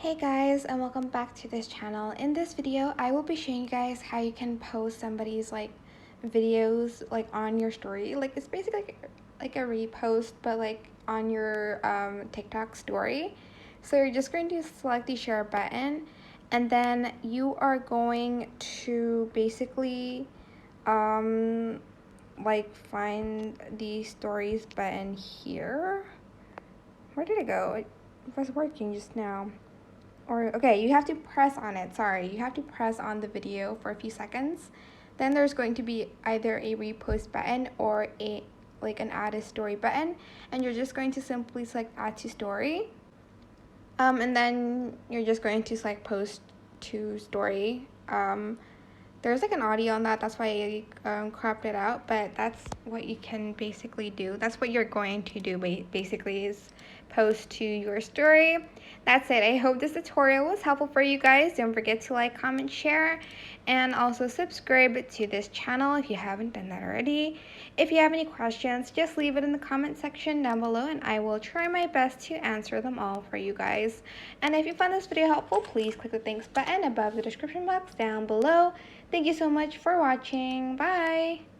Hey guys, and welcome back to this channel. In this video I will be showing you guys how you can post somebody's videos on your story. It's basically like a repost, but on your TikTok story. So you're just going to select the share button, and then you are going to basically find the stories button here. Where did it go? It was working just now. Okay, you have to press on it. Sorry, you have to press on the video for a few seconds. Then there's going to be either a repost button or an add a story button, and you're just going to simply select add to story. And then you're just going to select post to story. There's an audio on that, that's why I cropped it out, but that's what you can basically do. That's what you're going to do basically, is post to your story. That's it. I hope this tutorial was helpful for you guys. Don't forget to like, comment, share, and also subscribe to this channel if you haven't done that already. If you have any questions, just leave it in the comment section down below and I will try my best to answer them all for you guys. And if you found this video helpful, please click the thanks button above the description box down below. Thank you so much for watching. Bye!